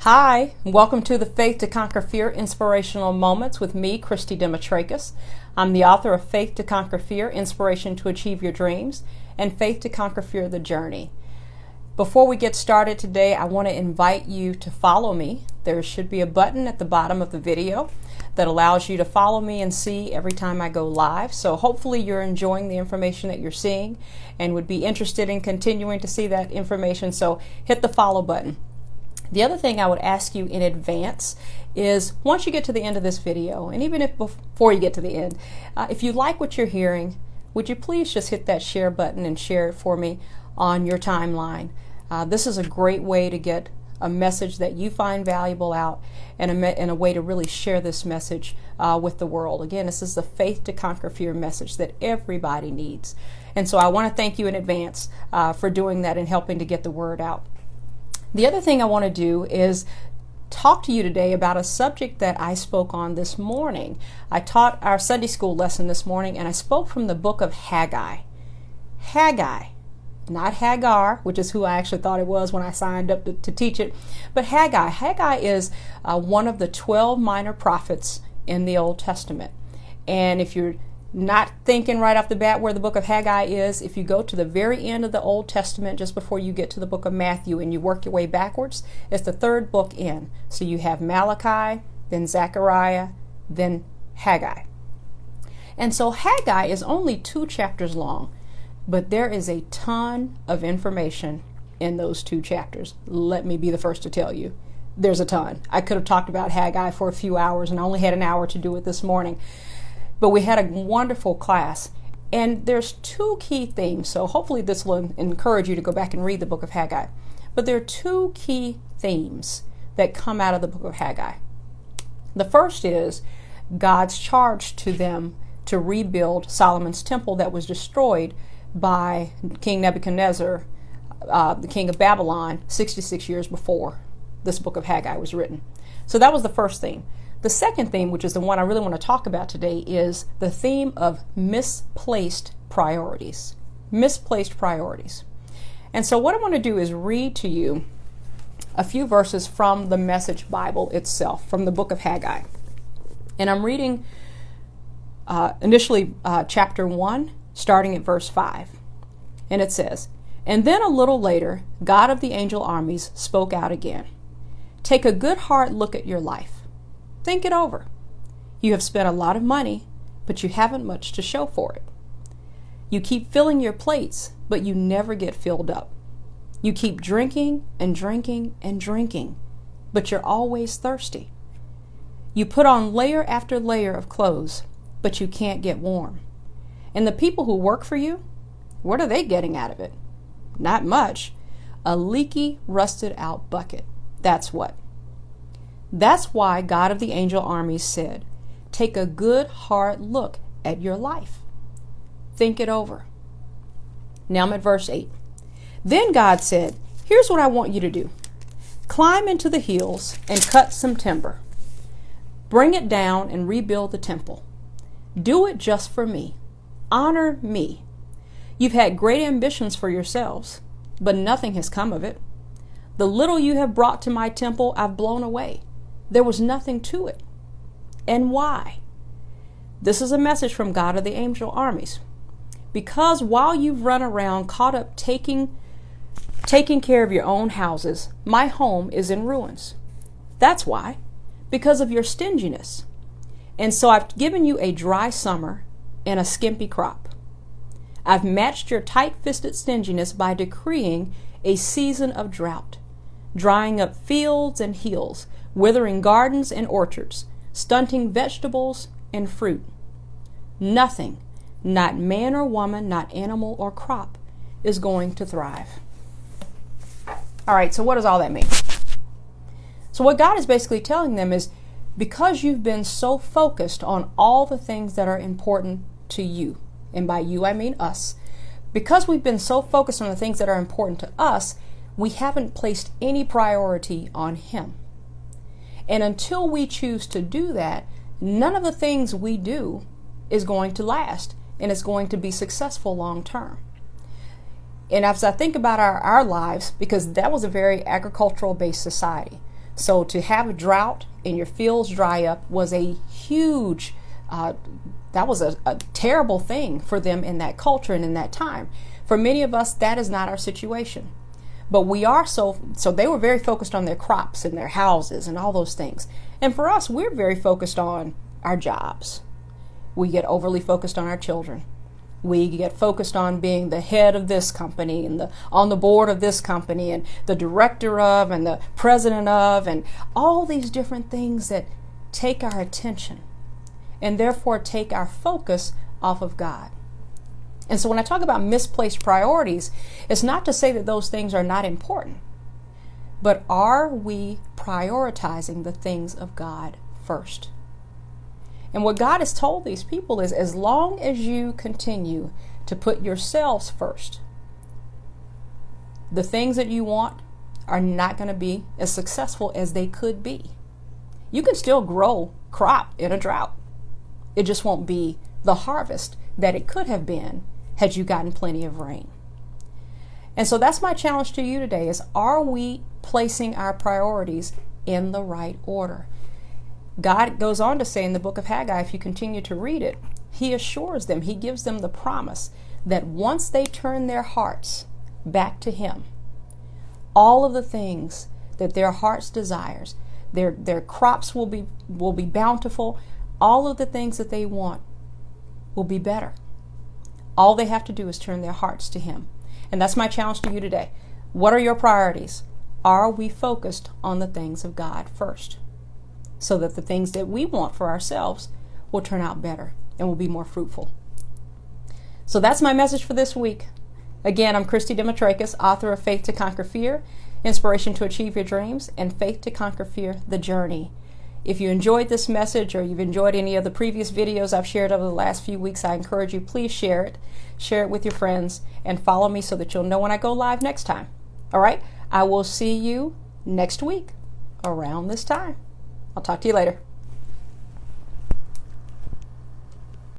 Hi, welcome to the Faith to Conquer Fear Inspirational Moments with me, Christy Demetrakis. I'm the author of Faith to Conquer Fear, Inspiration to Achieve Your Dreams, and Faith to Conquer Fear, The Journey. Before we get started today, I want to invite you to follow me. There should be a button at the bottom of the video that allows you to follow me and see every time I go live. So hopefully you're enjoying the information that you're seeing and would be interested in continuing to see that information. So hit the follow button. The other thing I would ask you in advance is once you get to the end of this video, and even if before you get to the end, if you like what you're hearing, would you please just hit that share button and share it for me on your timeline. This is a great way to get a message that you find valuable out and a way to really share this message with the world. Again, this is the Faith to Conquer Fear message that everybody needs. And so I want to thank you in advance for doing that and helping to get the word out. The other thing I want to do is talk to you today about a subject that I spoke on this morning. I taught our Sunday school lesson this morning and I spoke from the book of Haggai. Haggai, not Hagar, which is who I actually thought it was when I signed up to teach it, but Haggai. Haggai is one of the 12 minor prophets in the Old Testament. And if you're not thinking right off the bat where the book of Haggai is, if you go to the very end of the Old Testament, just before you get to the book of Matthew and you work your way backwards, it's the third book in. So you have Malachi, then Zechariah, then Haggai. And so Haggai is only 2 chapters long, but there is a ton of information in those 2 chapters. Let me be the first to tell you. There's a ton. I could have talked about Haggai for a few hours and I only had an hour to do it this morning. But we had a wonderful class, and there's 2 key themes, so hopefully this will encourage you to go back and read the book of Haggai. But there are 2 key themes that come out of the book of Haggai. The first is God's charge to them to rebuild Solomon's temple that was destroyed by King Nebuchadnezzar, the king of Babylon, 66 years before this book of Haggai was written. So that was the first theme. The second theme, which is the one I really want to talk about today, is the theme of misplaced priorities. Misplaced priorities. And so what I want to do is read to you a few verses from the Message Bible itself, from the book of Haggai. And I'm reading initially chapter 1, starting at verse 5. And it says, "And then a little later, God of the angel armies spoke out again. Take a good hard look at your life. Think it over. You have spent a lot of money, but you haven't much to show for it. You keep filling your plates, but you never get filled up. You keep drinking and drinking and drinking, but you're always thirsty. You put on layer after layer of clothes, but you can't get warm. And the people who work for you, what are they getting out of it? Not much. A leaky, rusted out bucket. That's what. That's why God of the angel armies said, take a good hard look at your life. Think it over." Now I'm at verse 8. "Then God said, here's what I want you to do. Climb into the hills and cut some timber. Bring it down and rebuild the temple. Do it just for me. Honor me. You've had great ambitions for yourselves, but nothing has come of it. The little you have brought to my temple, I've blown away. There was nothing to it. And why? This is a message from God of the angel armies. Because while you've run around caught up taking care of your own houses, my home is in ruins. That's why. Because of your stinginess. And so I've given you a dry summer and a skimpy crop. I've matched your tight-fisted stinginess by decreeing a season of drought, drying up fields and hills, withering gardens and orchards, stunting vegetables and fruit. Nothing, not man or woman, not animal or crop, is going to thrive." All right, so what does all that mean? So what God is basically telling them is, because you've been so focused on all the things that are important to you, and by you I mean us, because we've been so focused on the things that are important to us, we haven't placed any priority on Him. And until we choose to do that, none of the things we do is going to last and is going to be successful long term. And as I think about our lives, because that was a very agricultural based society. So to have a drought and your fields dry up was a huge, that was a terrible thing for them in that culture and in that time. For many of us, that is not our situation. But we are so they were very focused on their crops and their houses and all those things. And for us, we're very focused on our jobs. We get overly focused on our children. We get focused on being the head of this company and on the board of this company and the director of and the president of, and all these different things that take our attention and therefore take our focus off of God. And so when I talk about misplaced priorities, it's not to say that those things are not important, but are we prioritizing the things of God first? And what God has told these people is, as long as you continue to put yourselves first, the things that you want are not going to be as successful as they could be. You can still grow crop in a drought. It just won't be the harvest that it could have been had you gotten plenty of rain. And so that's my challenge to you today is, are we placing our priorities in the right order? God goes on to say in the book of Haggai, if you continue to read it, he assures them, he gives them the promise that once they turn their hearts back to him, all of the things that their hearts desires, their crops will be bountiful, all of the things that they want will be better. All they have to do is turn their hearts to him. And that's my challenge to you today. What are your priorities? Are we focused on the things of God first, so that the things that we want for ourselves will turn out better and will be more fruitful? So that's my message for this week. Again, I'm Christy Demetrakis, author of Faith to Conquer Fear, Inspiration to Achieve Your Dreams, and Faith to Conquer Fear, The Journey. If you enjoyed this message or you've enjoyed any of the previous videos I've shared over the last few weeks, I encourage you, please share it with your friends, and follow me so that you'll know when I go live next time. All right, I will see you next week around this time. I'll talk to you later.